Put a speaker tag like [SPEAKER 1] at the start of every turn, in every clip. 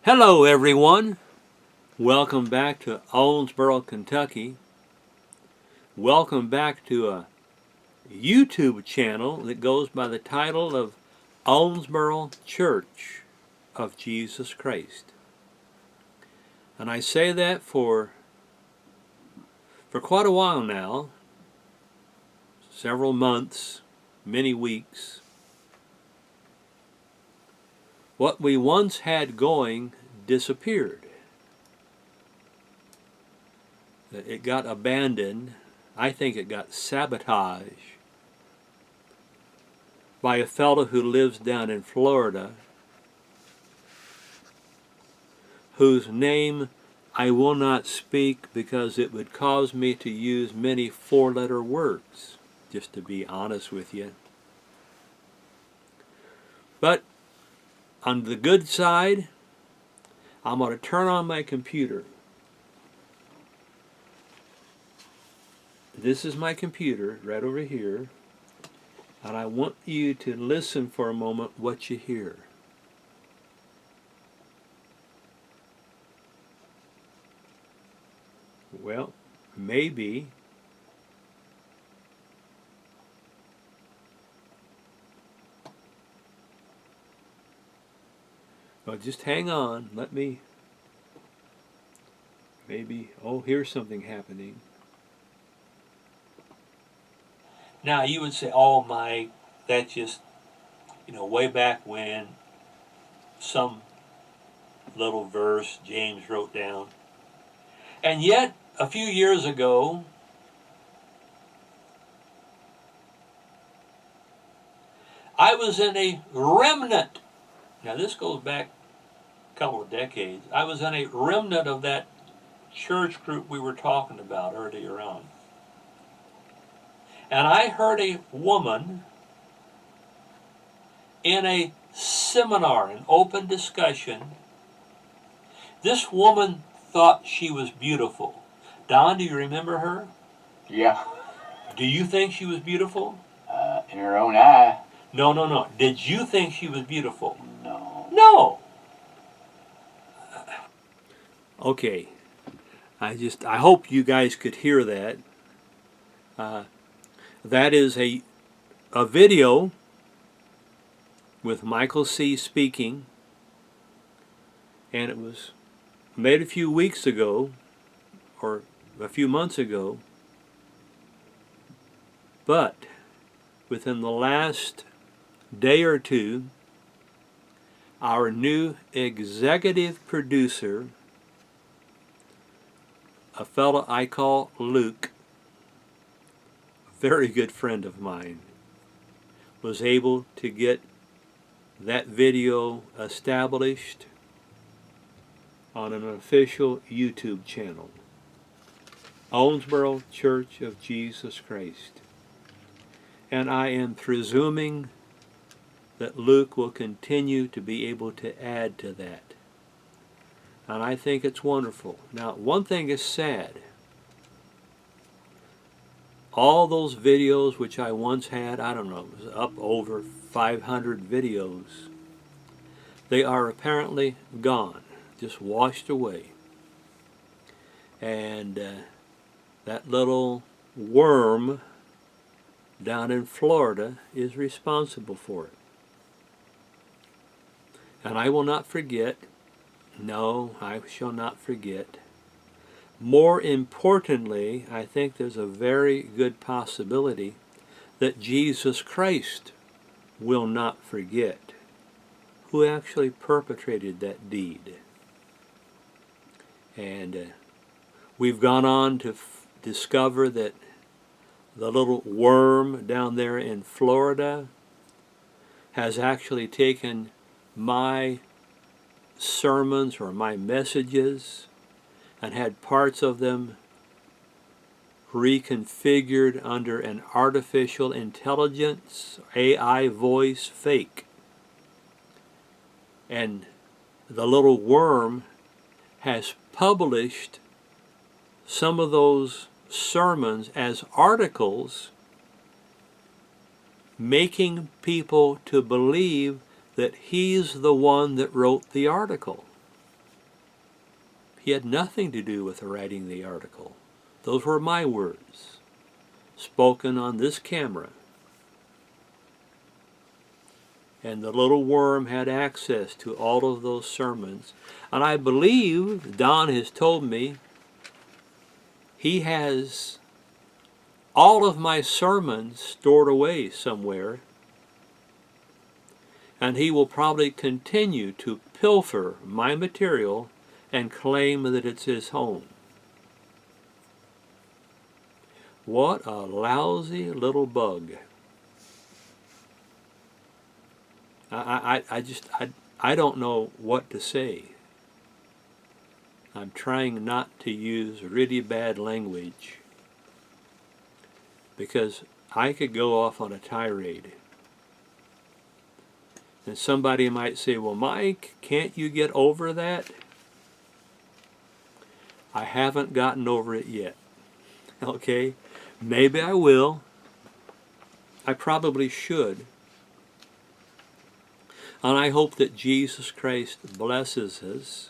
[SPEAKER 1] Hello everyone, welcome back to Owensboro, Kentucky. Welcome back to a YouTube channel that goes by the title of Owensboro Church of Jesus Christ. And I say that for quite a while now, several months, many weeks. What we once had going disappeared. It got abandoned. I think it got sabotaged by a fellow who lives down in Florida, whose name I will not speak because it would cause me to use many four-letter words, just to be honest with you. But on the good side, I'm going to turn on my computer. This is my computer right over here, and I want you to listen for a moment what you hear. Well, maybe well, just hang on. Let me maybe, oh, here's something happening. Now you would say, oh Mike, that's just, way back when some little verse James wrote down. And yet, a few years ago, I was in a remnant. Now this goes back a couple of decades. I was in a remnant of that church group we were talking about earlier on. And I heard a woman in a seminar, an open discussion. This woman thought she was beautiful. Don, do you remember her?
[SPEAKER 2] Yeah.
[SPEAKER 1] Do you think she was beautiful?
[SPEAKER 2] In her own eye.
[SPEAKER 1] No. Did you think she was beautiful?
[SPEAKER 2] No.
[SPEAKER 1] No. Okay. I hope you guys could hear that. That is a video with Michael C. speaking, and it was made a few weeks ago, or a few months ago, but within the last day or two, our new executive producer, a fellow I call Luke, a very good friend of mine, was able to get that video established on an official YouTube channel, Owensboro Church of Jesus Christ. And I am presuming that Luke will continue to be able to add to that. And I think it's wonderful. Now, one thing is sad. All those videos which I once had, I don't know, it was up over 500 videos, they are apparently gone, just washed away. And that little worm down in Florida is responsible for it. And I will not forget, no, I shall not forget. More importantly, I think there's a very good possibility that Jesus Christ will not forget who actually perpetrated that deed. And we've gone on to discover that the little worm down there in Florida has actually taken my sermons or my messages and had parts of them reconfigured under an artificial intelligence, AI voice fake. And the little worm has published some of those sermons as articles, making people to believe that he's the one that wrote the article. He had nothing to do with writing the article. Those were my words, spoken on this camera. And the little worm had access to all of those sermons. And I believe, Don has told me, he has all of my sermons stored away somewhere. And he will probably continue to pilfer my material and claim that it's his home. What a lousy little bug. I don't know what to say. I'm trying not to use really bad language because I could go off on a tirade. And somebody might say, well, Mike, can't you get over that? I haven't gotten over it yet. Okay? Maybe I will. I probably should. And I hope that Jesus Christ blesses us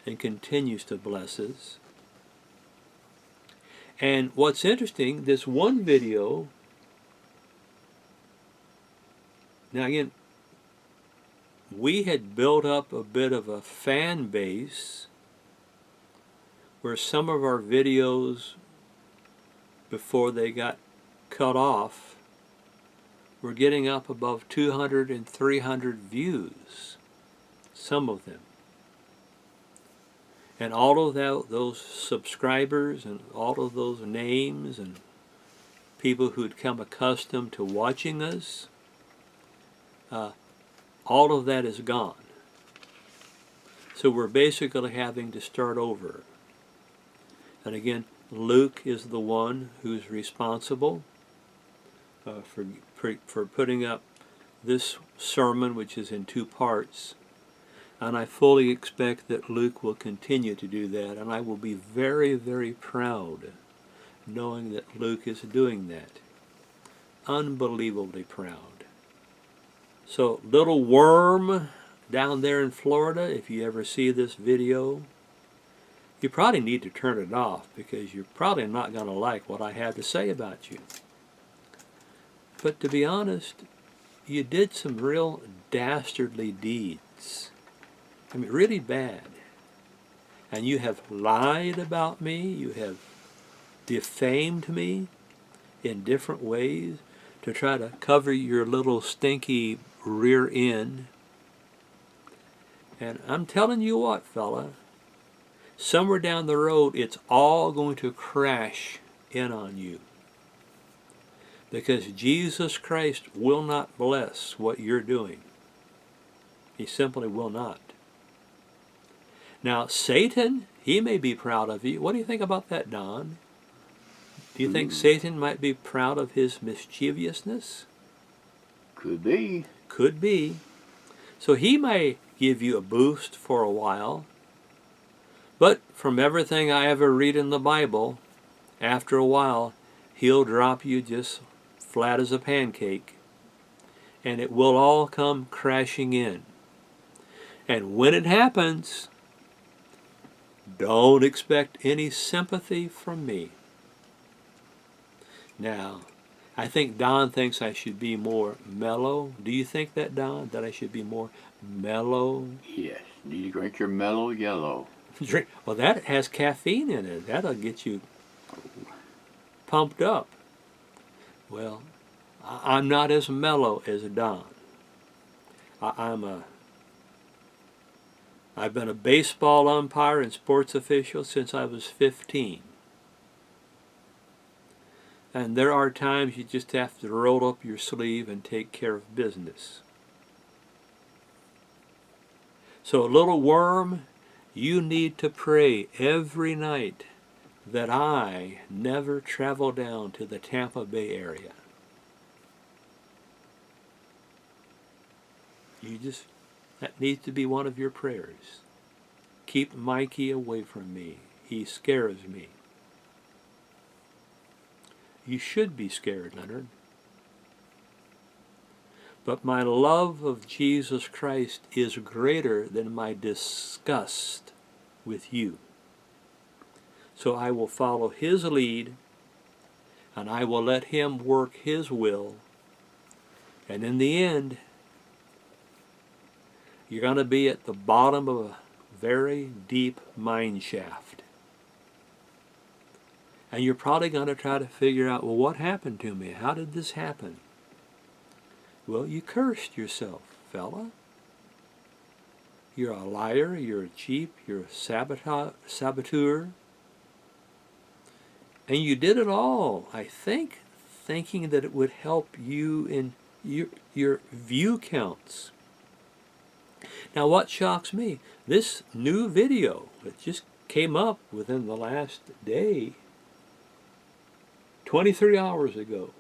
[SPEAKER 1] and continues to bless us. And what's interesting, this one video, now again, we had built up a bit of a fan base where some of our videos, before they got cut off, were getting up above 200 and 300 views, some of them. And all of those subscribers and all of those names and people who'd come accustomed to watching us, all of that is gone. So we're basically having to start over. And again, Luke is the one who's responsible for putting up this sermon, which is in 2 parts. And I fully expect that Luke will continue to do that. And I will be very, very proud knowing that Luke is doing that. Unbelievably proud. So, little worm down there in Florida, if you ever see this video, you probably need to turn it off because you're probably not going to like what I have to say about you. But to be honest, you did some real dastardly deeds. I mean, really bad. And you have lied about me. You have defamed me in different ways to try to cover your little stinky rear end. And I'm telling you what, fella, somewhere down the road, it's all going to crash in on you. Because Jesus Christ will not bless what you're doing. He simply will not. Now, Satan, he may be proud of you. What do you think about that, Don? Do you think Satan might be proud of his mischievousness?
[SPEAKER 2] Could be.
[SPEAKER 1] Could be. So he may give you a boost for a while. But from everything I ever read in the Bible, after a while, he'll drop you just flat as a pancake, and it will all come crashing in. And when it happens, don't expect any sympathy from me. Now, I think Don thinks I should be more mellow. Do you think that, Don, that I should be more mellow?
[SPEAKER 2] Yes. Need to drink your mellow yellow.
[SPEAKER 1] Drink. Well, that has caffeine in it. That'll get you pumped up. Well, I'm not as mellow as Don. I've been a baseball umpire and sports official since I was 15. And there are times you just have to roll up your sleeve and take care of business. So, little worm, you need to pray every night that I never travel down to the Tampa Bay area. That needs to be one of your prayers. Keep Mikey away from me. He scares me. You should be scared, Leonard. But my love of Jesus Christ is greater than my disgust with you. So I will follow His lead, and I will let Him work His will. And in the end, you're going to be at the bottom of a very deep mine shaft. And you're probably going to try to figure out, well, what happened to me? How did this happen? Well, you cursed yourself, fella. You're a liar, you're a cheat, you're a saboteur. And you did it all, I think, thinking that it would help you in your view counts. Now what shocks me, this new video that just came up within the last day, 23 hours ago,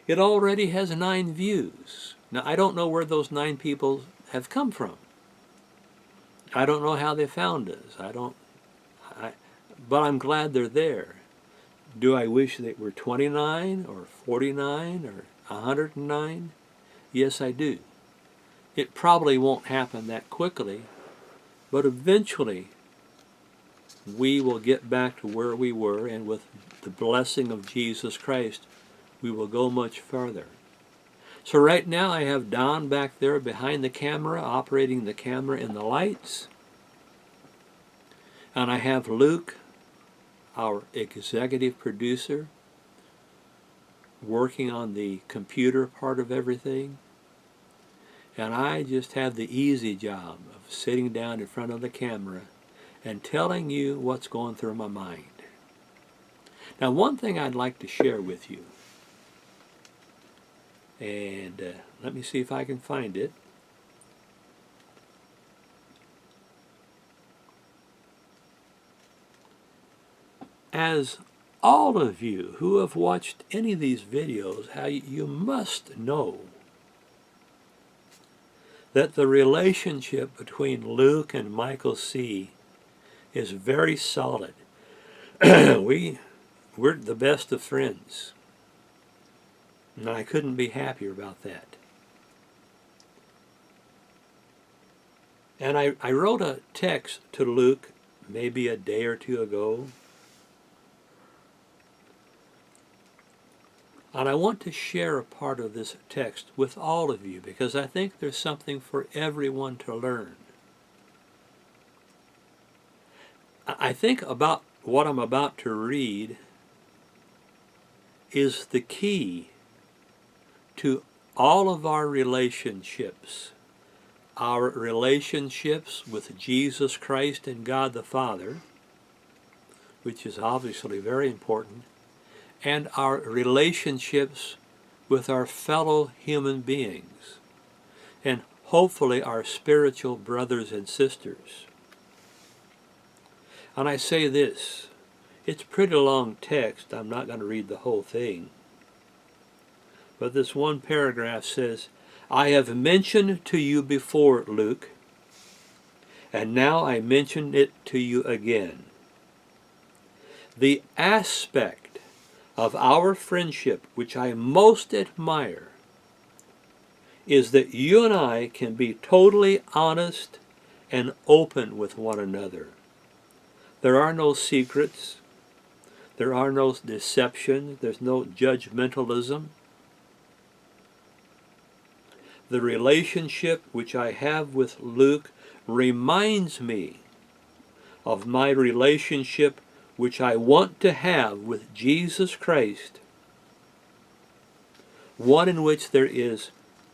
[SPEAKER 1] it already has 9 views. Now I don't know where those 9 people have come from. I don't know how they found us. But I'm glad they're there. Do I wish they were 29 or 49 or 109? Yes, I do. It probably won't happen that quickly, but eventually we will get back to where we were, and with the blessing of Jesus Christ, we will go much further. So right now I have Don back there behind the camera, operating the camera and the lights. And I have Luke, our executive producer, working on the computer part of everything. And I just have the easy job of sitting down in front of the camera and telling you what's going through my mind. Now, one thing I'd like to share with you, and let me see if I can find it. As all of you who have watched any of these videos, how you must know that the relationship between Luke and Michael C. is very solid. We're the best of friends. And I couldn't be happier about that. And I wrote a text to Luke maybe a day or two ago. And I want to share a part of this text with all of you because I think there's something for everyone to learn. I think about what I'm about to read is the key to all of our relationships with Jesus Christ and God the Father, which is obviously very important, and our relationships with our fellow human beings, and hopefully our spiritual brothers and sisters. And I say this, it's a pretty long text, I'm not going to read the whole thing, but this one paragraph says, I have mentioned to you before, Luke, and now I mention it to you again. The aspect of our friendship which I most admire is that you and I can be totally honest and open with one another. There are no secrets. There are no deception. There's no judgmentalism. The relationship which I have with Luke reminds me of my relationship which I want to have with Jesus Christ, one in which there is,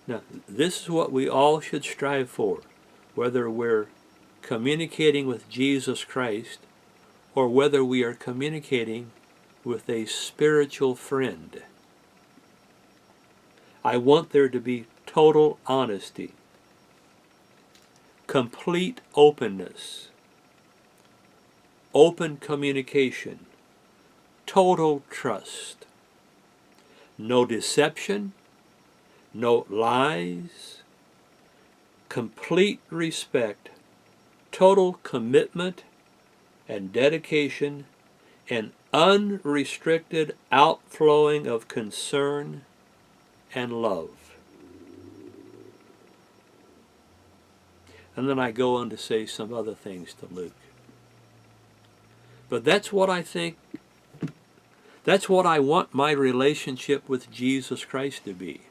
[SPEAKER 1] now this is what we all should strive for, whether we're communicating with Jesus Christ or whether we are communicating with a spiritual friend. I want there to be total honesty, complete openness, open communication, total trust, no deception, no lies, complete respect, total commitment and dedication, and unrestricted outflowing of concern and love. And then I go on to say some other things to Luke. But that's what I think, that's what I want my relationship with Jesus Christ to be.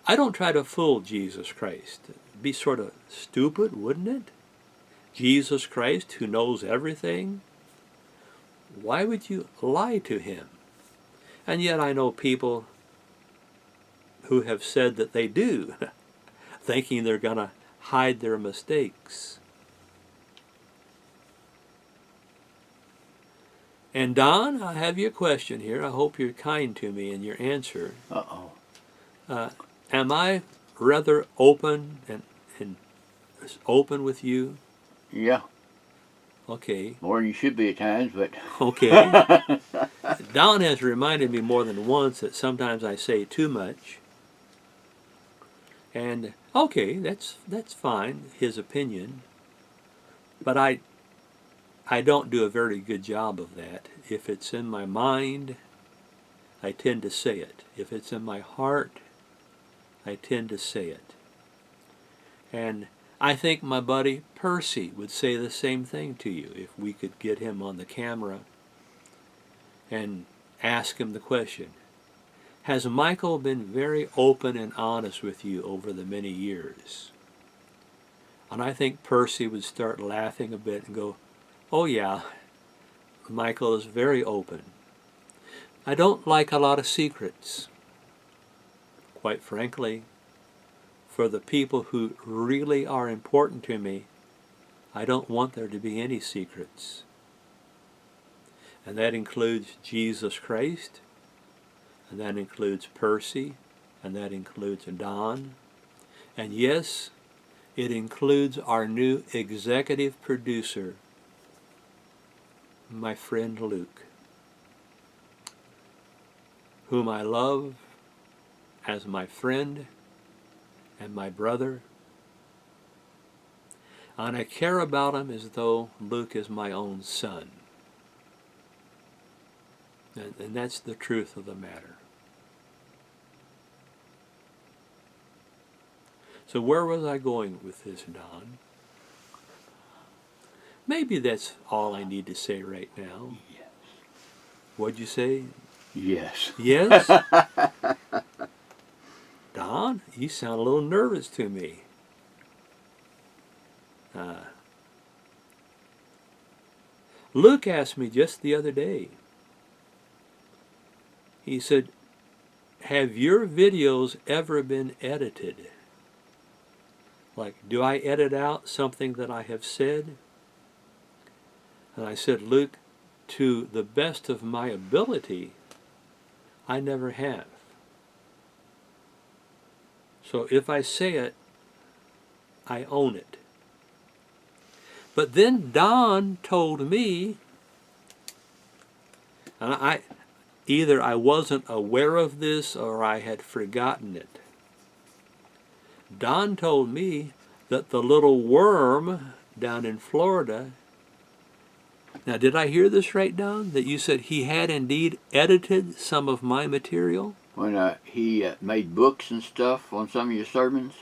[SPEAKER 1] I don't try to fool Jesus Christ. It'd be sort of stupid, wouldn't it? Jesus Christ, who knows everything. Why would you lie to him? And yet I know people who have said that they do, thinking they're going to hide their mistakes. And Don, I have you a question here. I hope you're kind to me in your answer.
[SPEAKER 2] Uh-oh.
[SPEAKER 1] Am I rather open and open with you?
[SPEAKER 2] Yeah.
[SPEAKER 1] Okay.
[SPEAKER 2] More than you should be at times, but...
[SPEAKER 1] Okay. Don has reminded me more than once that sometimes I say too much. And, okay, that's fine, his opinion. But I don't do a very good job of that. If it's in my mind, I tend to say it. If it's in my heart, I tend to say it. And I think my buddy Percy would say the same thing to you if we could get him on the camera and ask him the question. Has Michael been very open and honest with you over the many years? And I think Percy would start laughing a bit and go, oh yeah, Michael is very open. I don't like a lot of secrets. Quite frankly, for the people who really are important to me, I don't want there to be any secrets. And that includes Jesus Christ, and that includes Percy, and that includes Don. And yes, it includes our new executive producer, my friend Luke, whom I love as my friend and my brother. And I care about him as though Luke is my own son. And that's the truth of the matter. So where was I going with this, Don? Maybe that's all I need to say right now.
[SPEAKER 2] Yes.
[SPEAKER 1] What'd you say?
[SPEAKER 2] Yes.
[SPEAKER 1] Yes? Don, you sound a little nervous to me. Luke asked me just the other day. He said, have your videos ever been edited? Like, do I edit out something that I have said? And I said, Luke, to the best of my ability, I never have. So if I say it, I own it. But then Don told me, and either I wasn't aware of this or I had forgotten it. Don told me that the little worm down in Florida, now did I hear this right, Don? That you said he had indeed edited some of my material?
[SPEAKER 2] When he made books and stuff on some of your sermons,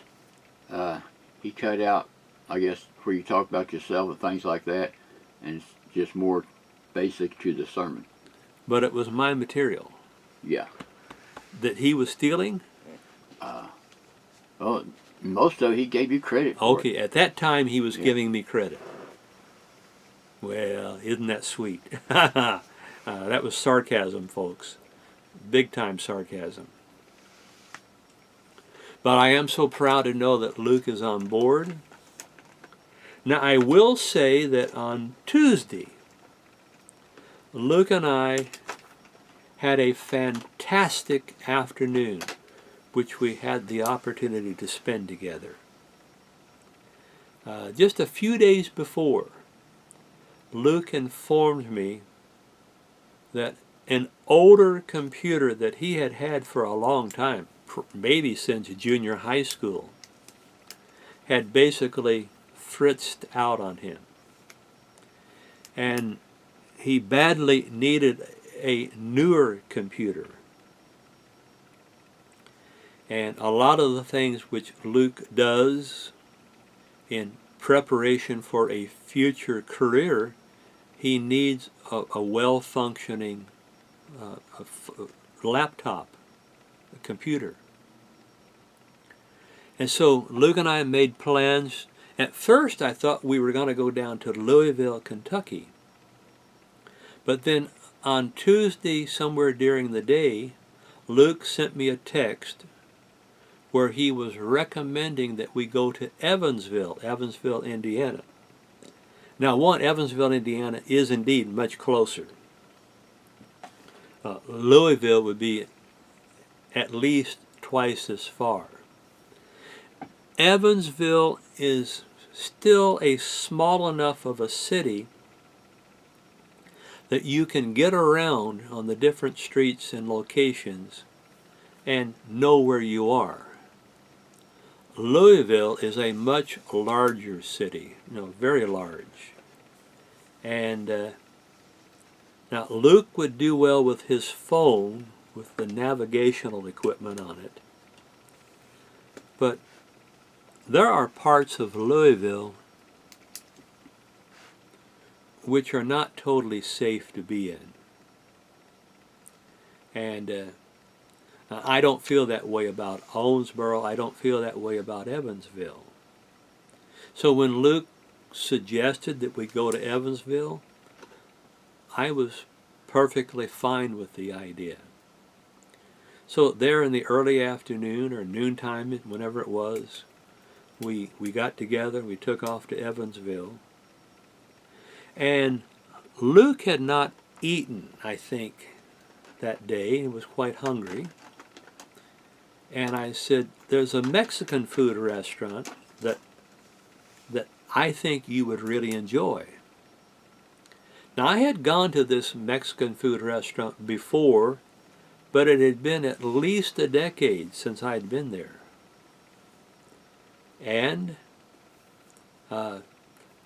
[SPEAKER 2] he cut out, I guess, where you talk about yourself and things like that, and it's just more basic to the sermon.
[SPEAKER 1] But it was my material.
[SPEAKER 2] Yeah.
[SPEAKER 1] That he was stealing?
[SPEAKER 2] Well, most of it he gave you credit for.
[SPEAKER 1] Okay, at that time he was giving me credit. Well, isn't that sweet? That was sarcasm, folks. Big time sarcasm. But I am so proud to know that Luke is on board. Now I will say that on Tuesday, Luke and I had a fantastic afternoon, which we had the opportunity to spend together. Just a few days before, Luke informed me that an older computer that he had had for a long time, maybe since junior high school, had basically fritzed out on him. And he badly needed a newer computer. And a lot of the things which Luke does in preparation for a future career, he needs a well-functioning laptop, a computer. And so Luke and I made plans. At first I thought we were going to go down to Louisville, Kentucky. But then on Tuesday, somewhere during the day, Luke sent me a text where he was recommending that we go to Evansville, Indiana. Now, Evansville, Indiana is indeed much closer. Louisville would be at least twice as far. Evansville is still a small enough of a city that you can get around on the different streets and locations and know where you are. Louisville is a much larger city, very large. And now Luke would do well with his phone, with the navigational equipment on it. But there are parts of Louisville which are not totally safe to be in. And I don't feel that way about Owensboro. I don't feel that way about Evansville. So when Luke suggested that we go to Evansville, I was perfectly fine with the idea. So there in the early afternoon or noontime, whenever it was, we got together, we took off to Evansville. And Luke had not eaten, I think, that day. He was quite hungry. And I said, there's a Mexican food restaurant that I think you would really enjoy. Now, I had gone to this Mexican food restaurant before, but it had been at least a decade since I'd been there. And the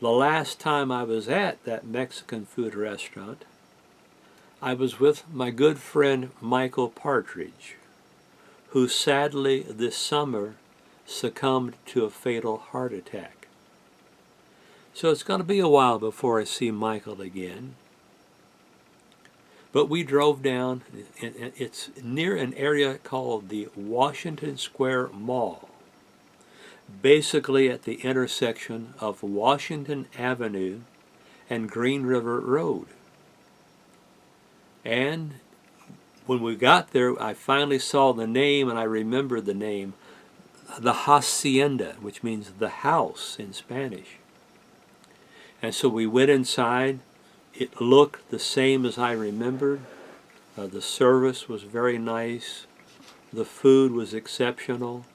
[SPEAKER 1] last time I was at that Mexican food restaurant, I was with my good friend Michael Partridge, who sadly this summer succumbed to a fatal heart attack. So it's going to be a while before I see Michael again. But we drove down, and it's near an area called the Washington Square Mall, basically at the intersection of Washington Avenue and Green River Road. And when we got there, I finally saw the name, and I remembered the name, the Hacienda, which means the house in Spanish. And so we went inside. It looked the same as I remembered. The service was very nice. The food was exceptional.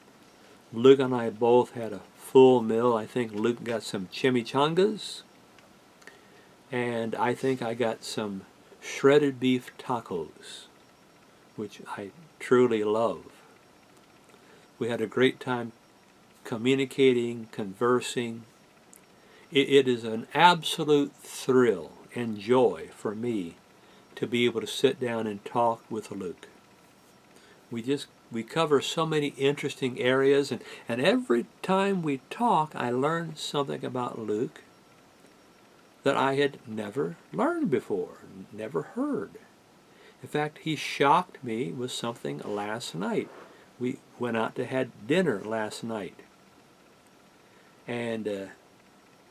[SPEAKER 1] Luke and I both had a full meal. I think Luke got some chimichangas, and I think I got some shredded beef tacos, which I truly love. We had a great time communicating, conversing. It is an absolute thrill and joy for me to be able to sit down and talk with Luke. We cover so many interesting areas, and every time we talk, I learn something about Luke that I had never learned before, never heard. In fact, he shocked me with something last night. We went out to have dinner last night. And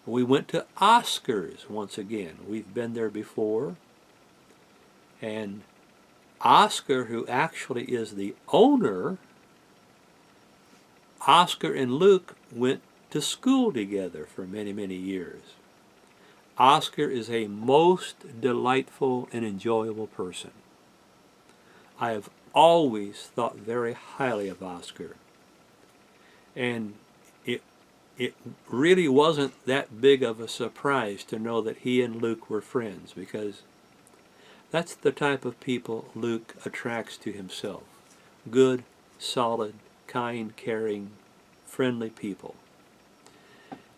[SPEAKER 1] we went to Oscar's once again. We've been there before. And Oscar, who actually is the owner, Oscar and Luke went to school together for many, many years. Oscar is a most delightful and enjoyable person. I have always thought very highly of Oscar. And it really wasn't that big of a surprise to know that he and Luke were friends, because that's the type of people Luke attracts to himself. Good, solid, kind, caring, friendly people.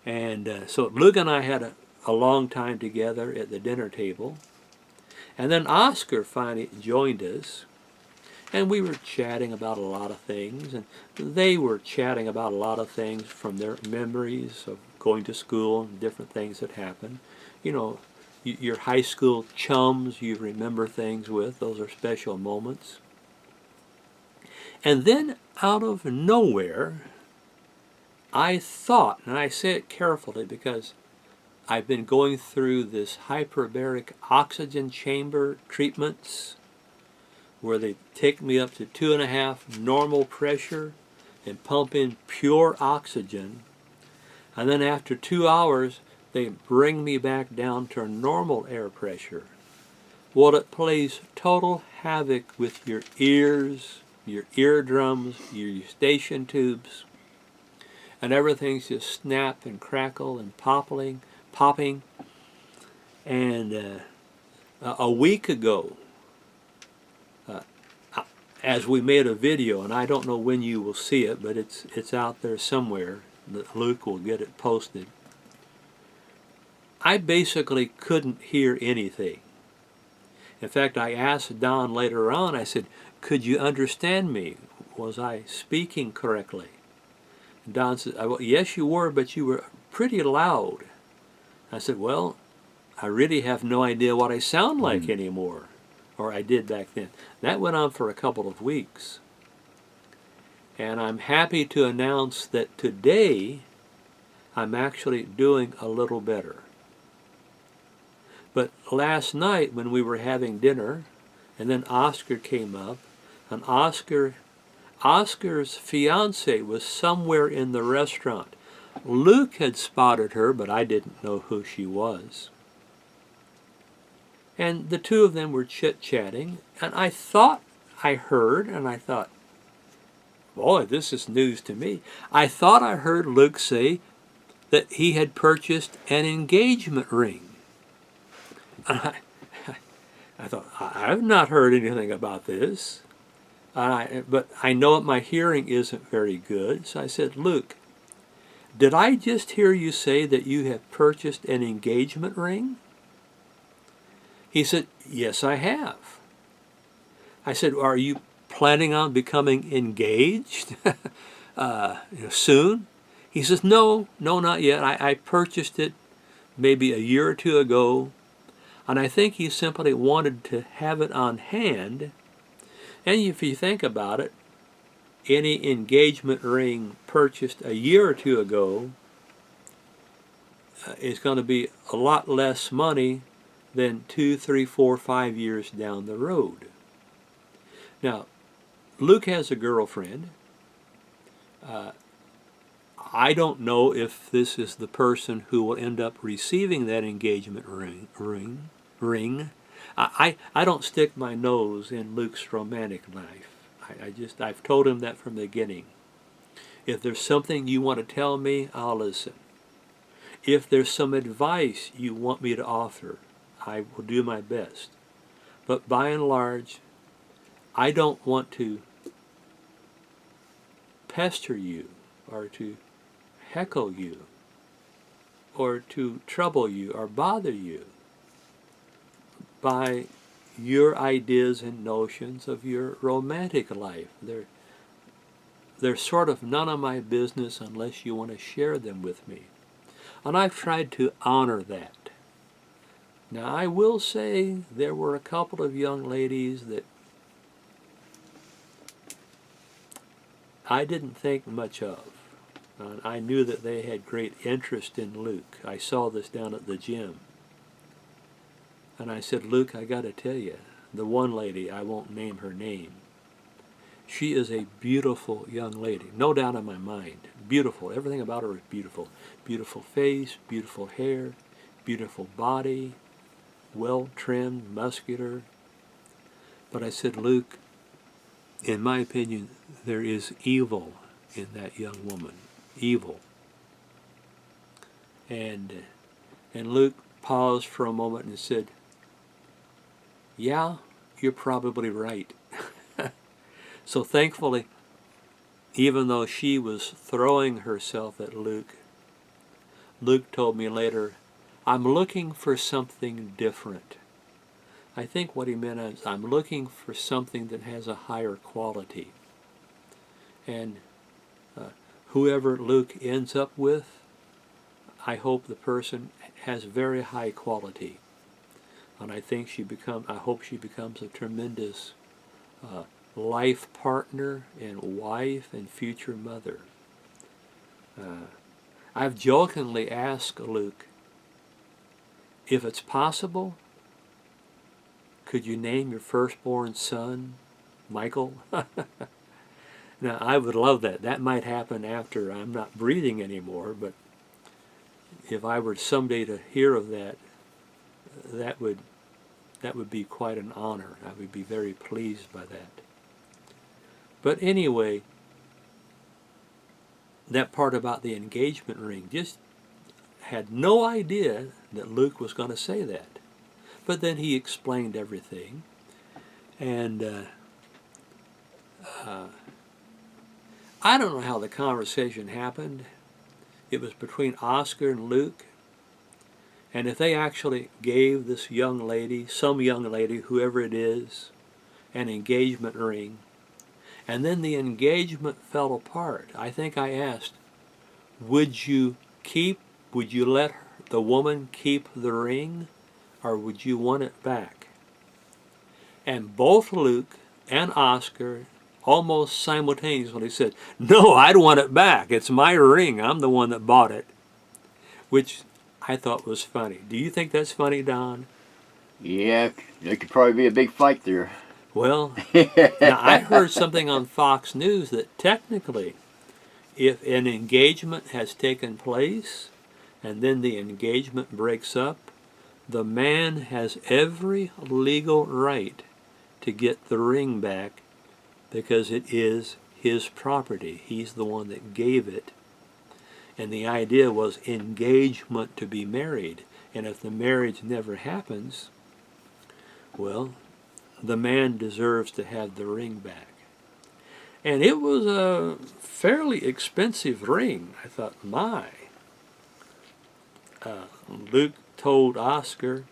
[SPEAKER 1] And so Luke and I had a long time together at the dinner table. And then Oscar finally joined us. And we were chatting about a lot of things, and they were chatting about a lot of things from their memories of going to school and different things that happen. You know, your high school chums you remember things with. Those are special moments. And then out of nowhere, I thought, and I say it carefully because I've been going through this hyperbaric oxygen chamber treatments where they take me up to 2.5 normal pressure and pump in pure oxygen. And then after 2 hours, they bring me back down to normal air pressure. Well, it plays total havoc with your ears, your eardrums, your eustachian tubes, and everything's just snap and crackle and popping. And a week ago, as we made a video, and I don't know when you will see it, but it's out there somewhere, that Luke will get it posted. I basically couldn't hear anything. In fact, I asked Don later on, I said, could you understand me? Was I speaking correctly? And Don said, well, yes you were, but you were pretty loud. I said, well, I really have no idea what I sound like anymore, or I did back then. That went on for a couple of weeks. And I'm happy to announce that today I'm actually doing a little better. But last night when we were having dinner, and then Oscar came up, and Oscar's fiance was somewhere in the restaurant. Luke had spotted her, but I didn't know who she was. And the two of them were chit-chatting, and I thought I heard, and I thought, boy, this is news to me. I thought I heard Luke say that he had purchased an engagement ring. And I thought, I've not heard anything about this. But I know that my hearing isn't very good. So I said, Luke, did I just hear you say that you have purchased an engagement ring? He said, yes, I have. I said, are you planning on becoming engaged soon? He says, no, not yet. I purchased it maybe a year or two ago, and I think he simply wanted to have it on hand. And if you think about it, any engagement ring purchased a year or two ago is going to be a lot less money than 2, 3, 4, 5 years down the road. Now, Luke has a girlfriend. I don't know if this is the person who will end up receiving that engagement ring. I don't stick my nose in Luke's romantic life. I've told him that from the beginning. If there's something you want to tell me, I'll listen. If there's some advice you want me to offer, I will do my best. But by and large, I don't want to pester you or to heckle you or to trouble you or bother you by your ideas and notions of your romantic life. They're sort of none of my business unless you want to share them with me. And I've tried to honor that. Now, I will say there were a couple of young ladies that I didn't think much of. I knew that they had great interest in Luke. I saw this down at the gym. And I said, Luke, I got to tell you, the one lady, I won't name her name, she is a beautiful young lady, no doubt in my mind. Beautiful. Everything about her is beautiful. Beautiful face, beautiful hair, beautiful body, well-trimmed, muscular. But I said, Luke, in my opinion, there is evil in that young woman. Evil. And Luke paused for a moment and said, yeah, you're probably right. So thankfully, even though she was throwing herself at Luke, Luke told me later, I'm looking for something different. I think what he meant is, I'm looking for something that has a higher quality. And whoever Luke ends up with, I hope the person has very high quality. And I hope she becomes a tremendous life partner and wife and future mother. I've jokingly asked Luke, if it's possible, could you name your firstborn son Michael? Now, I would love that. That might happen after I'm not breathing anymore, but if I were someday to hear of that, that would be quite an honor. I would be very pleased by that. But anyway, that part about the engagement ring, just had no idea that Luke was going to say that. But then he explained everything. And I don't know how the conversation happened. It was between Oscar and Luke. And if they actually gave this young lady, some young lady, whoever it is, an engagement ring, and then the engagement fell apart, I think I asked, would you let the woman keep the ring, or would you want it back? And both Luke and Oscar almost simultaneously said, no, I'd want it back. It's my ring. I'm the one that bought it. Which I thought was funny. Do you think that's funny, Don?
[SPEAKER 2] Yeah, there could probably be a big fight there.
[SPEAKER 1] Well, now I heard something on Fox News that technically, if an engagement has taken place and then the engagement breaks up, the man has every legal right to get the ring back because it is his property. He's the one that gave it. And the idea was engagement to be married. And if the marriage never happens, well, the man deserves to have the ring back. And it was a fairly expensive ring. I thought, my. Luke told Oscar,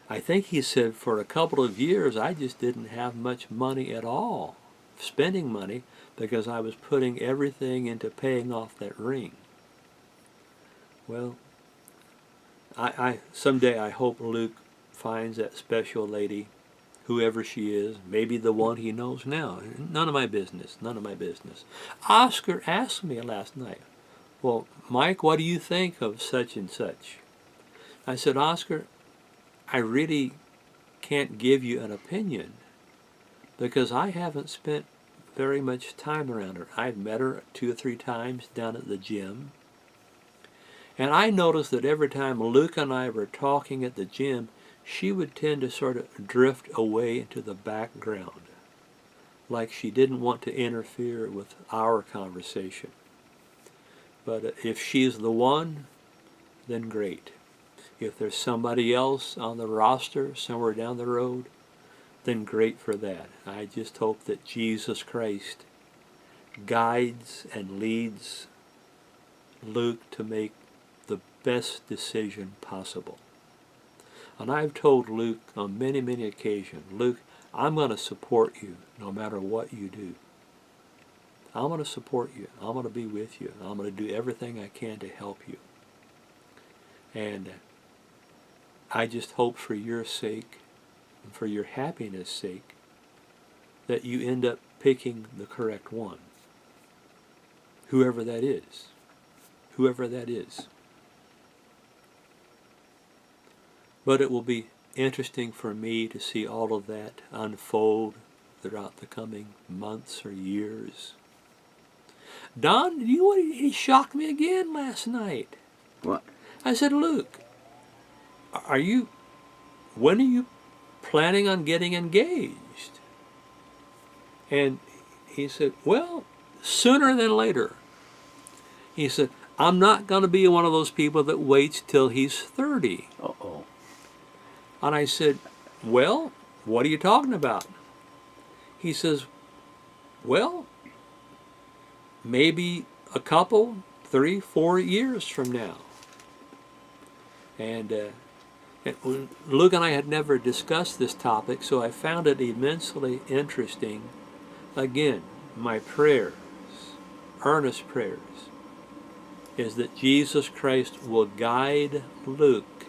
[SPEAKER 1] I think he said, for a couple of years I just didn't have much money at all, spending money, because I was putting everything into paying off that ring. Well, someday I hope Luke finds that special lady, whoever she is, maybe the one he knows now. None of my business, none of my business. Oscar asked me last night, well, Mike, what do you think of such and such? I said, Oscar, I really can't give you an opinion because I haven't spent very much time around her. I've met her 2 or 3 times down at the gym. And I noticed that every time Luke and I were talking at the gym, she would tend to sort of drift away into the background, like she didn't want to interfere with our conversation. But if she's the one, then great. If there's somebody else on the roster somewhere down the road, then great for that. I just hope that Jesus Christ guides and leads Luke to make the best decision possible. And I've told Luke on many, many occasions, Luke, I'm going to support you no matter what you do. I'm going to support you. I'm going to be with you. I'm going to do everything I can to help you. And I just hope for your sake and for your happiness' sake that you end up picking the correct one. Whoever that is. Whoever that is. But it will be interesting for me to see all of that unfold throughout the coming months or years. Don, he shocked me again last night.
[SPEAKER 2] What?
[SPEAKER 1] I said, Luke, when are you planning on getting engaged? And he said, well, sooner than later. He said, I'm not going to be one of those people that waits till he's 30.
[SPEAKER 2] Uh-oh.
[SPEAKER 1] And I said, well, what are you talking about? He says, well, maybe a couple, 3, 4 years from now. And Luke and I had never discussed this topic, so I found it immensely interesting. Again, my prayers, earnest prayers, is that Jesus Christ will guide Luke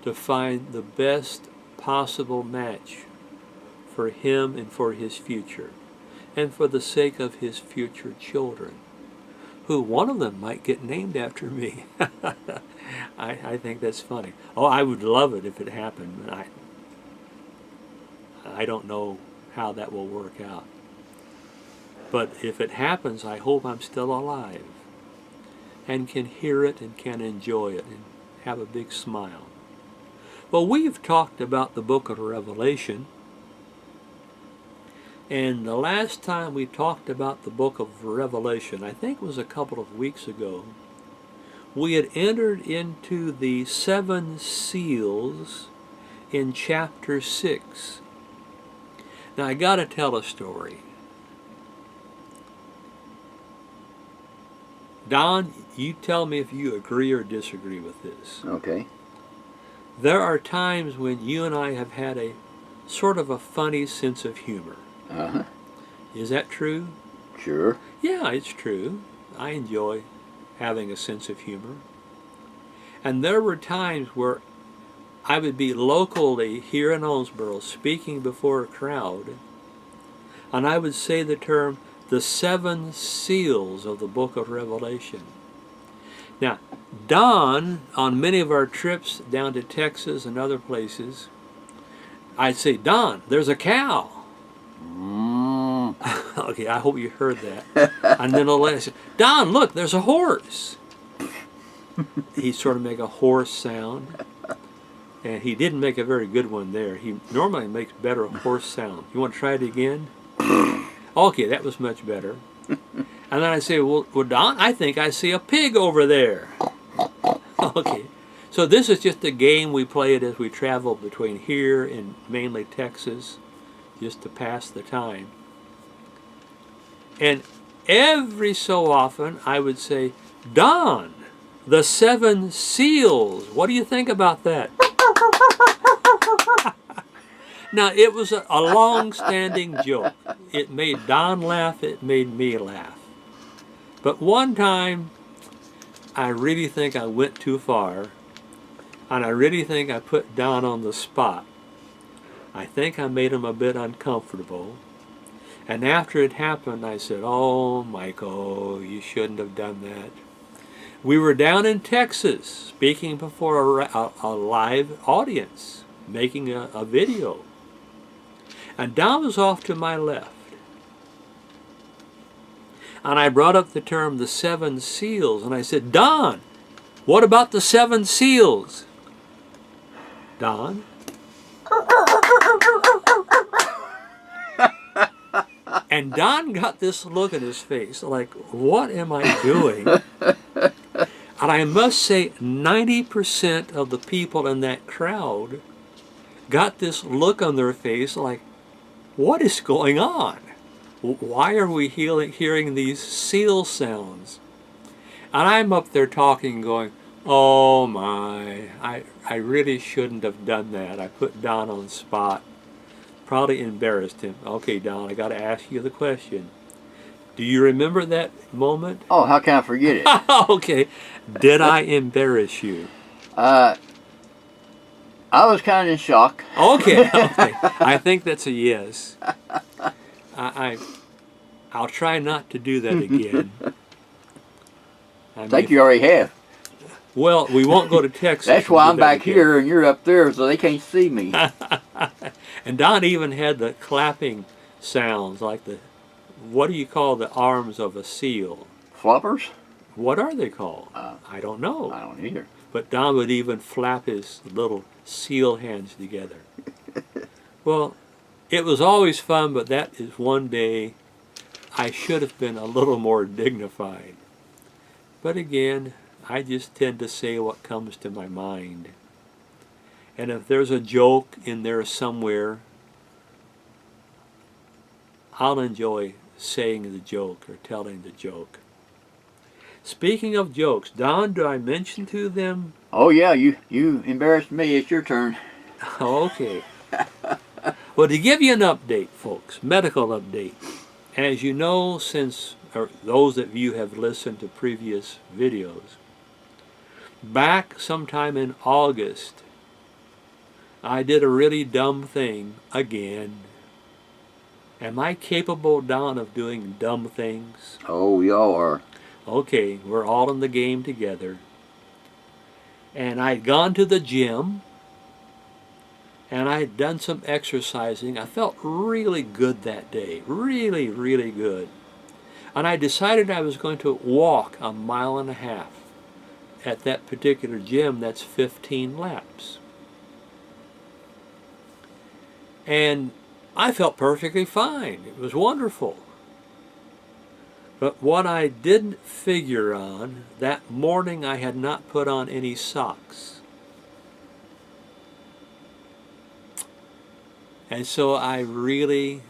[SPEAKER 1] to find the best possible match for him and for his future, and for the sake of his future children, who one of them might get named after me. I think that's funny. Oh, I would love it if it happened. I don't know how that will work out. But if it happens, I hope I'm still alive and can hear it and can enjoy it and have a big smile. Well, we've talked about the book of Revelation, and the last time we talked about the book of Revelation, I think it was a couple of weeks ago, we had entered into the 7 seals in chapter 6. Now, I got to tell a story. Don, you tell me if you agree or disagree with this.
[SPEAKER 2] Okay.
[SPEAKER 1] There are times when you and I have had a sort of a funny sense of humor.
[SPEAKER 2] Uh-huh.
[SPEAKER 1] Is that true?
[SPEAKER 2] Sure.
[SPEAKER 1] Yeah, it's true. I enjoy having a sense of humor. And there were times where I would be locally here in Owensboro speaking before a crowd, and I would say the term, the 7 seals of the book of Revelation. Now, Don, on many of our trips down to Texas and other places, I'd say, Don, there's a cow.
[SPEAKER 2] Mm.
[SPEAKER 1] Okay, I hope you heard that. And then I'll say, Don, look, there's a horse. He'd sort of make a horse sound. And he didn't make a very good one there. He normally makes better horse sound. You want to try it again? Okay, that was much better. And then I say, well, Don, I think I see a pig over there. Okay. So this is just a game we played as we traveled between here and mainly Texas, just to pass the time. And every so often I would say, Don, the 7 seals. What do you think about that? Now, it was a long-standing joke. It made Don laugh, it made me laugh. But one time, I really think I went too far, and I really think I put Don on the spot. I think I made him a bit uncomfortable. And after it happened, I said, oh, Michael, you shouldn't have done that. We were down in Texas, speaking before a live audience, making a video. And Don was off to my left. And I brought up the term, the 7 seals, and I said, Don, what about the 7 seals? Don? And Don got this look in his face, like, what am I doing? And I must say, 90% of the people in that crowd got this look on their face like, what is going on? Why are we hearing these seal sounds? And I'm up there talking, going, oh my, I really shouldn't have done that. I put Don on the spot. Probably embarrassed him. Okay, Don, I got to ask you the question. Do you remember that moment?
[SPEAKER 2] Oh, how can I forget it?
[SPEAKER 1] Okay. Did I embarrass you?
[SPEAKER 2] I was kind of in shock.
[SPEAKER 1] Okay. I think that's a yes. I'll try not to do that again.
[SPEAKER 2] I think you already have.
[SPEAKER 1] Well, we won't go to Texas.
[SPEAKER 2] That's why I'm back here and you're up there, so they can't see me.
[SPEAKER 1] And Don even had the clapping sounds, like the, what do you call the arms of a seal?
[SPEAKER 2] Floppers?
[SPEAKER 1] What are they called? I don't know.
[SPEAKER 2] I don't either.
[SPEAKER 1] But Don would even flap his little seal hands together. Well, it was always fun, but that is one day I should have been a little more dignified. But again, I just tend to say what comes to my mind. And if there's a joke in there somewhere, I'll enjoy saying the joke or telling the joke. Speaking of jokes, Don, do I mention to them?
[SPEAKER 2] Oh yeah, you embarrassed me. It's your turn.
[SPEAKER 1] Okay. Well, to give you an update, folks, medical update. As you know, since or those of you have listened to previous videos, back sometime in August, I did a really dumb thing again. Am I capable, Don, of doing dumb things?
[SPEAKER 2] Oh, we all are.
[SPEAKER 1] Okay, we're all in the game together. And I'd gone to the gym, and I had done some exercising. I felt really good that day, really, really good. And I decided I was going to walk 1.5 miles. At that particular gym, that's 15 laps. And I felt perfectly fine. It was wonderful. But what I didn't figure on, that morning I had not put on any socks. And so I really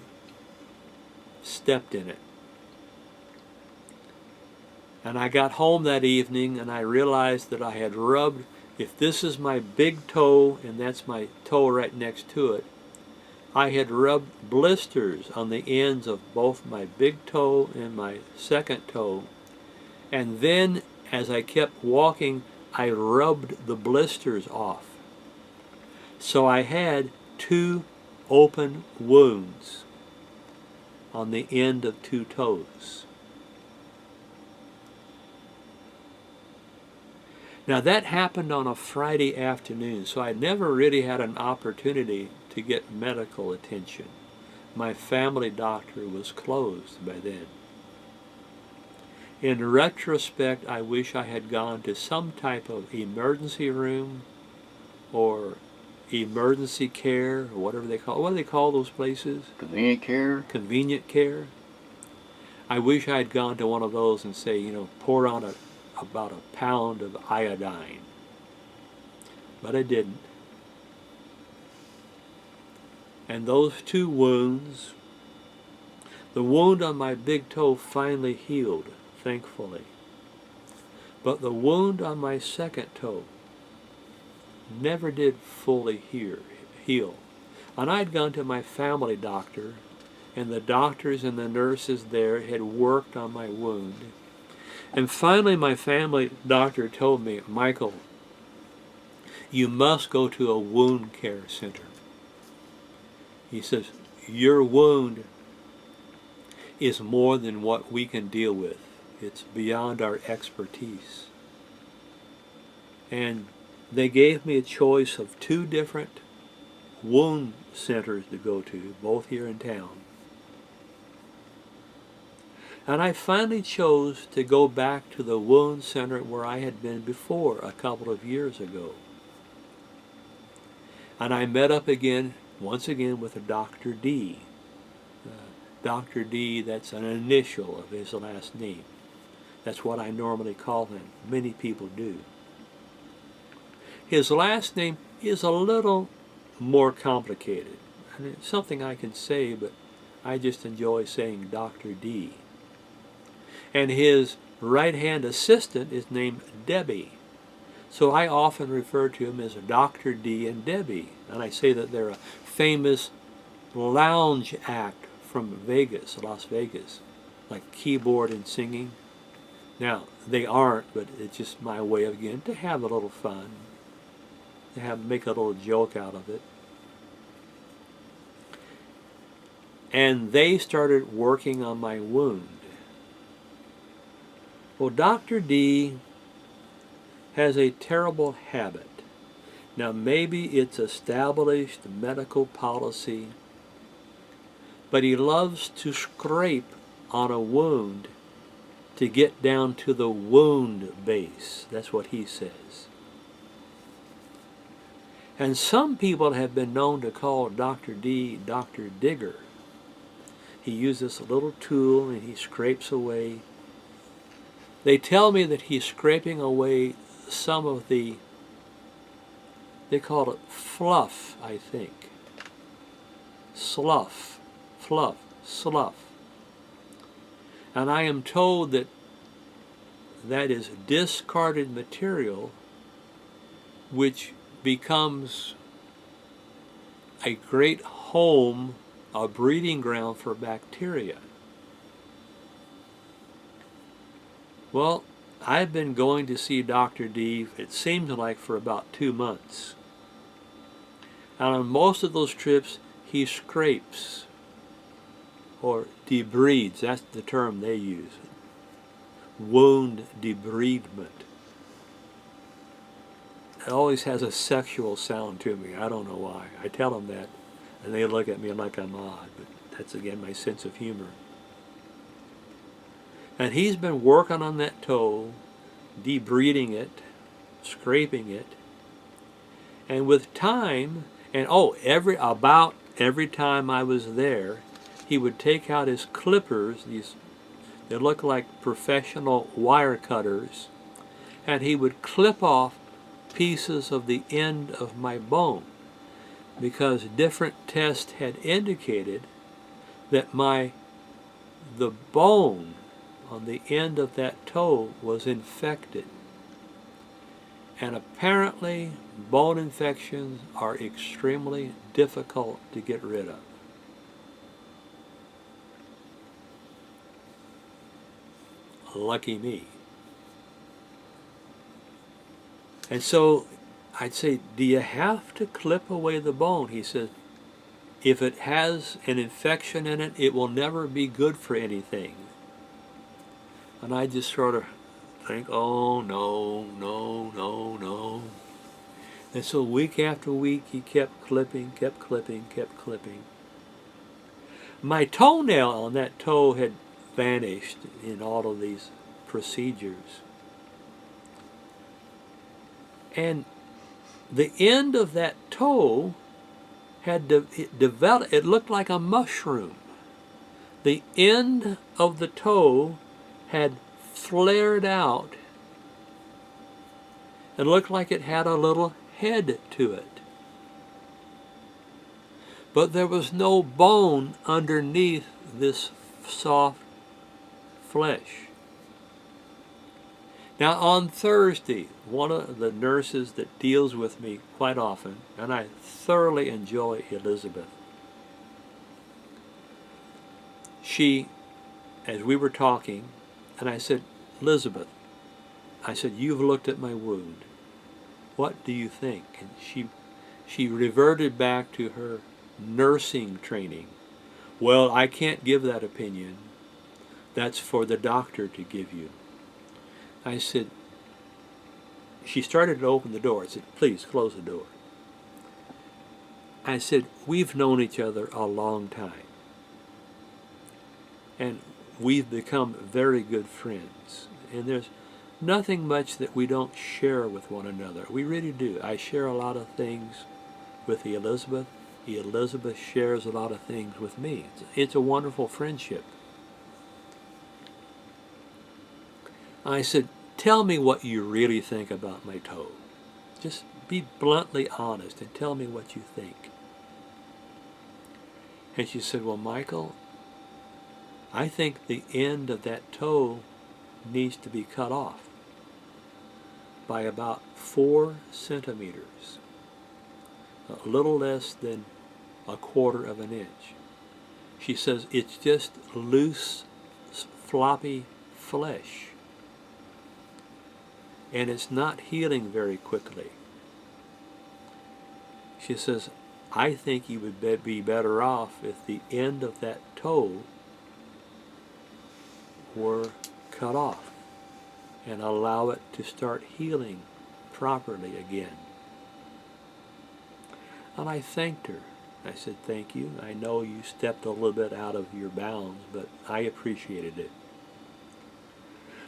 [SPEAKER 1] stepped in it. And I got home that evening and I realized that I had rubbed, if this is my big toe and that's my toe right next to it, I had rubbed blisters on the ends of both my big toe and my second toe. And then as I kept walking, I rubbed the blisters off. So I had 2 open wounds on the end of 2 toes. Now that happened on a Friday afternoon, so I never really had an opportunity to get medical attention. My family doctor was closed by then. In retrospect, I wish I had gone to some type of emergency room or emergency care, or what do they call those places?
[SPEAKER 2] Convenient care.
[SPEAKER 1] Convenient care. I wish I had gone to one of those and say, pour on about 1 pound of iodine. But I didn't. And those 2 wounds, the wound on my big toe finally healed, thankfully. But the wound on my second toe never did fully heal. And I'd gone to my family doctor, and the doctors and the nurses there had worked on my wound. And finally my family doctor told me, Michael, you must go to a wound care center. He says, your wound is more than what we can deal with. It's beyond our expertise. And they gave me a choice of 2 different wound centers to go to, both here in town. And I finally chose to go back to the wound center where I had been before a couple of years ago. And I met up once again with a Dr. D. Dr. D, that's an initial of his last name. That's what I normally call him. Many people do. His last name is a little more complicated. And it's something I can say, but I just enjoy saying Dr. D. And his right-hand assistant is named Debbie. So I often refer to him as Dr. D and Debbie. And I say that they're a famous lounge act from Vegas, Las Vegas, like keyboard and singing. Now, they aren't, but it's just my way, again, to have a little fun, to make a little joke out of it. And they started working on my wound. Well, Dr. D has a terrible habit. Now, maybe it's established medical policy, but he loves to scrape on a wound to get down to the wound base. That's what he says. And some people have been known to call Dr. D Dr. Digger. He uses a little tool and he scrapes away. They tell me that he's scraping away some of the, they call it fluff, I think. Slough, fluff, slough. And I am told that that is discarded material which becomes a great home, a breeding ground for bacteria. Well, I've been going to see Dr. D, it seems like, for about 2 months. And on most of those trips, he scrapes or debrides. That's the term they use. Wound debridement. It always has a sexual sound to me. I don't know why. I tell them that, and they look at me like I'm odd, but that's, again, my sense of humor. And he's been working on that toe, debriding it, scraping it, and with time, and about every time I was there, he would take out his clippers, they look like professional wire cutters, and he would clip off pieces of the end of my bone, because different tests had indicated that the bone on the end of that toe was infected. And apparently bone infections are extremely difficult to get rid of. Lucky me. And so I'd say, do you have to clip away the bone? He says, if it has an infection in it, it will never be good for anything. And I just sort of think, oh, no, no, no, no. And so week after week, he kept clipping, kept clipping, kept clipping. My toenail on that toe had vanished in all of these procedures. And the end of that toe had developed, it looked like a mushroom. The end of the toe had flared out and looked like it had a little head to it. But there was no bone underneath this soft flesh. Now on Thursday, one of the nurses that deals with me quite often, and I thoroughly enjoy Elizabeth, she, as we were talking, and I said, Elizabeth, I said, you've looked at my wound. What do you think? And she reverted back to her nursing training. Well, I can't give that opinion. That's for the doctor to give you. I said, she started to open the door. I said, please close the door. I said, we've known each other a long time. And we've become very good friends. And there's nothing much that we don't share with one another. We really do. I share a lot of things with Elizabeth. Elizabeth shares a lot of things with me. It's a wonderful friendship. I said, tell me what you really think about my toe. Just be bluntly honest and tell me what you think. And she said, well, Michael, I think the end of that toe needs to be cut off by about 4 centimeters, a little less than 1/4 of an inch. She says, it's just loose, floppy flesh, and it's not healing very quickly. She says, I think you would be better off if the end of that toe were cut off and allow it to start healing properly again. And I thanked her. I said, thank you. I know you stepped a little bit out of your bounds, but I appreciated it.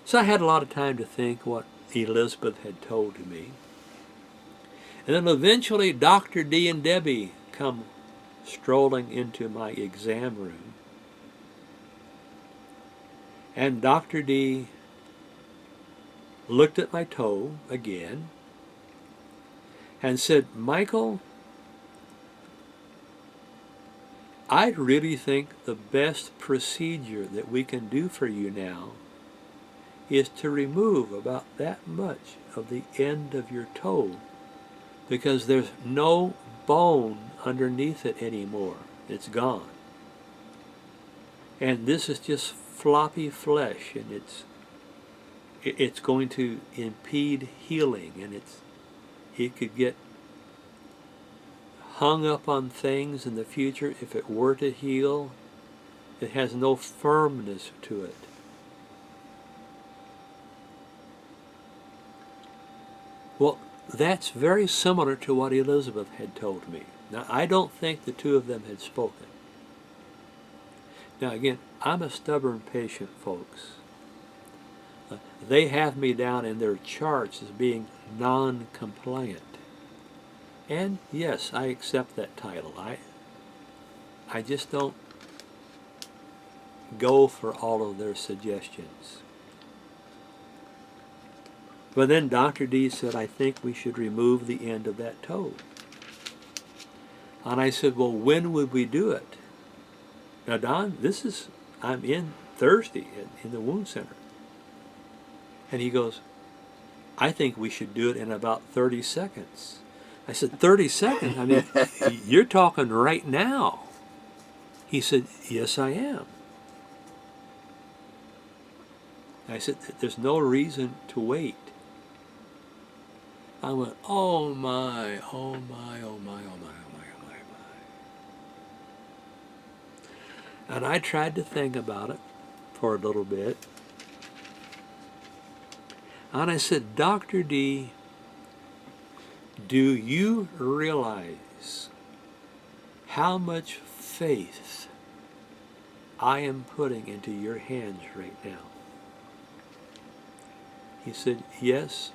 [SPEAKER 1] So I had a lot of time to think what Elizabeth had told me. And then eventually Dr. D and Debbie come strolling into my exam room. And Dr. D looked at my toe again and said, Michael, I really think the best procedure that we can do for you now is to remove about that much of the end of your toe, because there's no bone underneath it anymore. It's gone. And this is just floppy flesh, and it's going to impede healing, and it could get hung up on things in the future. If it were to heal, it has no firmness to it. Well, that's very similar to what Elizabeth had told me. Now, I don't think the two of them had spoken. Now, again, I'm a stubborn patient, folks. They have me down in their charts as being non-compliant. And yes, I accept that title. I just don't go for all of their suggestions. But then Dr. D said, I think we should remove the end of that toe. And I said, well, when would we do it? Now, Don, I'm in Thursday in the wound center. And he goes, I think we should do it in about 30 seconds. I said, 30 seconds? I mean, you're talking right now. He said, yes, I am. I said, there's no reason to wait. I went, oh my, oh my, oh my, oh my, oh my, oh my, oh my. And I tried to think about it for a little bit. And I said, Dr. D, do you realize how much faith I am putting into your hands right now? He said, yes,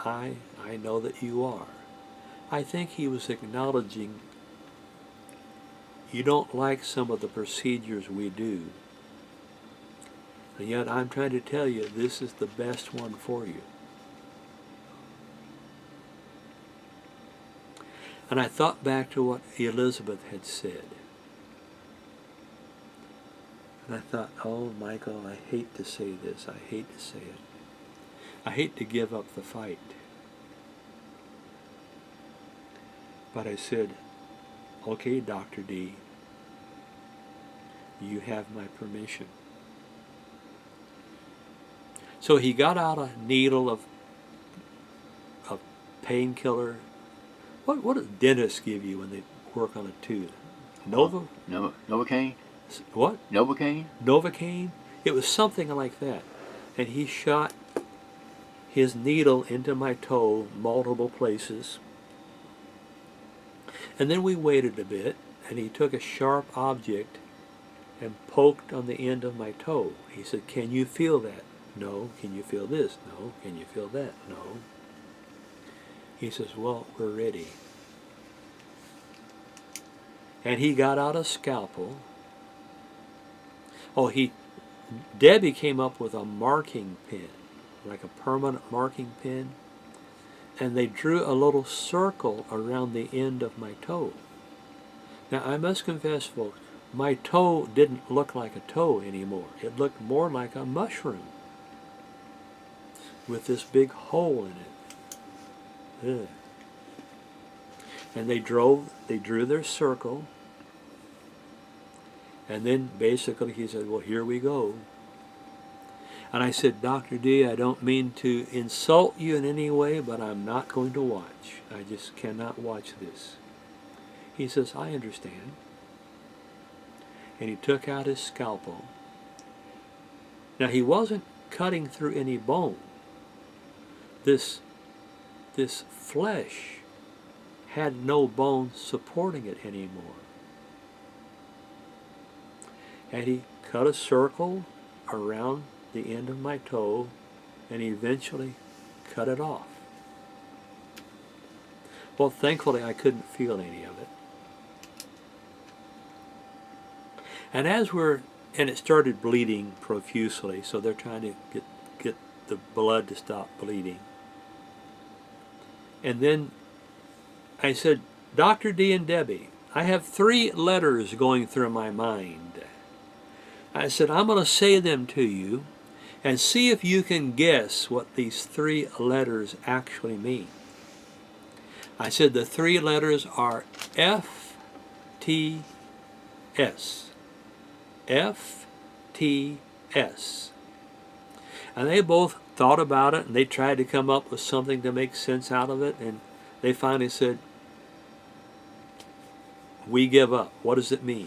[SPEAKER 1] I know that you are. I think he was acknowledging you don't like some of the procedures we do. And yet I'm trying to tell you this is the best one for you. And I thought back to what Elizabeth had said. And I thought, oh, Michael, I hate to say this. I hate to say it. I hate to give up the fight. But I said, okay, Dr. D, you have my permission. So he got out a needle of painkiller. What does dentists give you when they work on a tooth?
[SPEAKER 2] Novocaine?
[SPEAKER 1] What?
[SPEAKER 2] Novocaine?
[SPEAKER 1] Novocaine? It was something like that. And he shot his needle into my toe multiple places. And then we waited a bit, and he took a sharp object and poked on the end of my toe. He said, can you feel that? No. Can you feel this? No. Can you feel that? No. He says, well, we're ready. And he got out a scalpel. Oh, Debbie came up with a marking pen, like a permanent marking pen, and they drew a little circle around the end of my toe. Now, I must confess, folks, my toe didn't look like a toe anymore. It looked more like a mushroom with this big hole in it. Ugh. And they drew their circle, and then basically he said, well, here we go. And I said, Dr. D, I don't mean to insult you in any way, but I'm not going to watch. I just cannot watch this. He says, I understand. And he took out his scalpel. Now, he wasn't cutting through any bone. This flesh had no bone supporting it anymore. And he cut a circle around the end of my toe and eventually cut it off. Well, thankfully I couldn't feel any of it. And and it started bleeding profusely, so they're trying to get the blood to stop bleeding. And then I said, Dr. D and Debbie, I have 3 letters going through my mind. I said, I'm going to say them to you and see if you can guess what these 3 letters actually mean. I said the 3 letters are F-T-S. F-T-S. And they both thought about it, and they tried to come up with something to make sense out of it, and they finally said, we give up. What does it mean?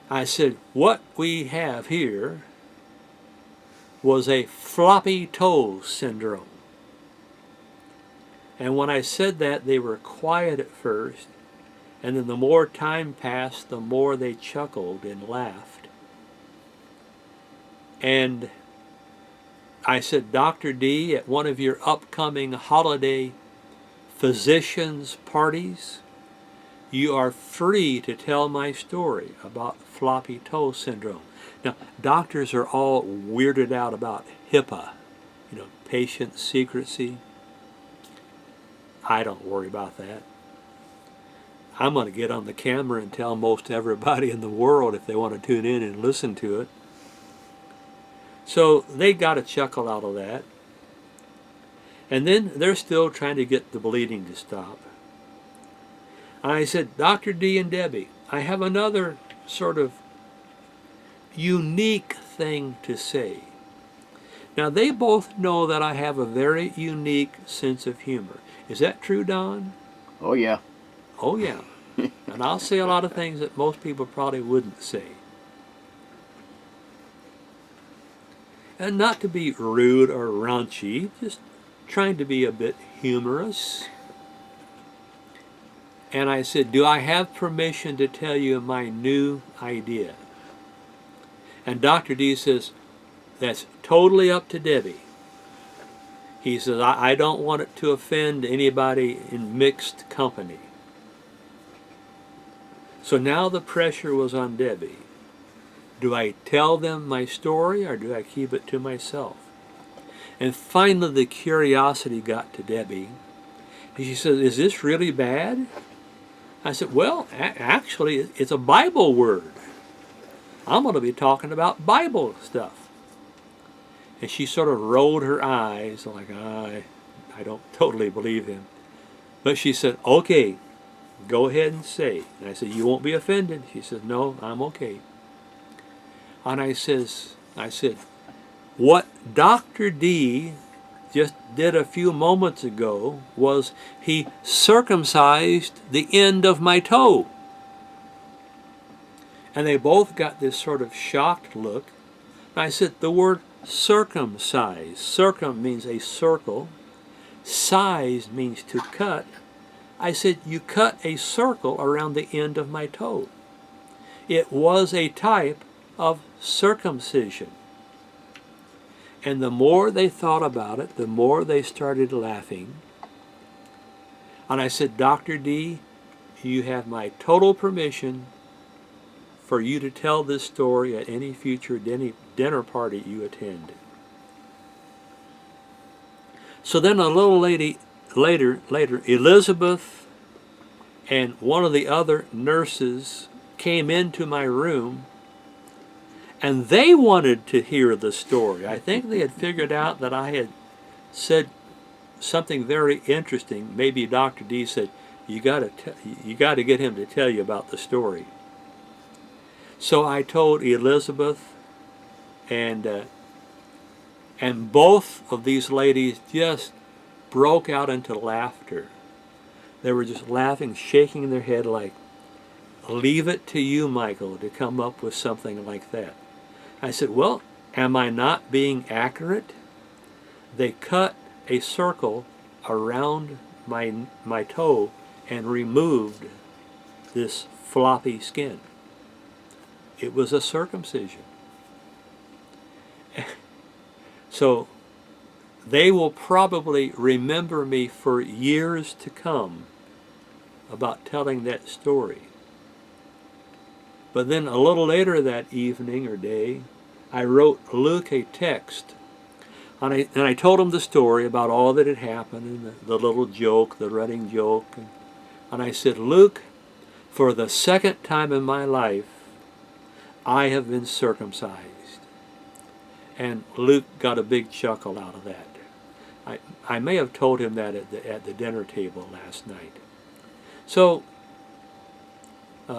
[SPEAKER 1] I said, what we have here was a floppy toe syndrome. And when I said that, they were quiet at first, and then the more time passed, the more they chuckled and laughed. And I said, Dr. D, at one of your upcoming holiday physicians' parties, you are free to tell my story about floppy toe syndrome. Now, doctors are all weirded out about HIPAA, patient secrecy. I don't worry about that. I'm going to get on the camera and tell most everybody in the world if they want to tune in and listen to it. So they got a chuckle out of that. And then they're still trying to get the bleeding to stop. I said, Dr. D and Debbie, I have another sort of unique thing to say. Now, they both know that I have a very unique sense of humor. Is that true, Don?
[SPEAKER 2] Oh, yeah.
[SPEAKER 1] Oh, yeah. And I'll say a lot of things that most people probably wouldn't say. And not to be rude or raunchy, just trying to be a bit humorous. And I said, do I have permission to tell you my new idea? And Dr. D says, that's totally up to Debbie. He says, I don't want it to offend anybody in mixed company. So now the pressure was on Debbie. Do I tell them my story or do I keep it to myself? And finally the curiosity got to Debbie. And she said, is this really bad? I said, well, actually, it's a Bible word. I'm going to be talking about Bible stuff. And she sort of rolled her eyes like, I don't totally believe him. But she said, okay, go ahead and say. And I said, you won't be offended? She said, no, I'm okay. And I said, what Dr. D just did a few moments ago was he circumcised the end of my toe. And they both got this sort of shocked look. And I said, the word circumcise. Circum means a circle. Size means to cut. I said, you cut a circle around the end of my toe. It was a type of circumcision. And the more they thought about it, the more they started laughing. And I said, Dr. D, you have my total permission for you to tell this story at any future dinner party you attend. So then a little lady later, Elizabeth and one of the other nurses came into my room, and they wanted to hear the story. I think they had figured out that I had said something very interesting. Maybe Dr. D said, you got to get him to tell you about the story. So I told Elizabeth, and both of these ladies just broke out into laughter. They were just laughing, shaking their head like, leave it to you, Michael, to come up with something like that. I said, well, am I not being accurate? They cut a circle around my toe and removed this floppy skin. It was a circumcision. So they will probably remember me for years to come about telling that story. But then a little later that evening or day, I wrote Luke a text. And I told him the story about all that had happened and the little joke, the running joke. And I said, Luke, for the second time in my life, I have been circumcised. And Luke got a big chuckle out of that. I may have told him that at the dinner table last night. So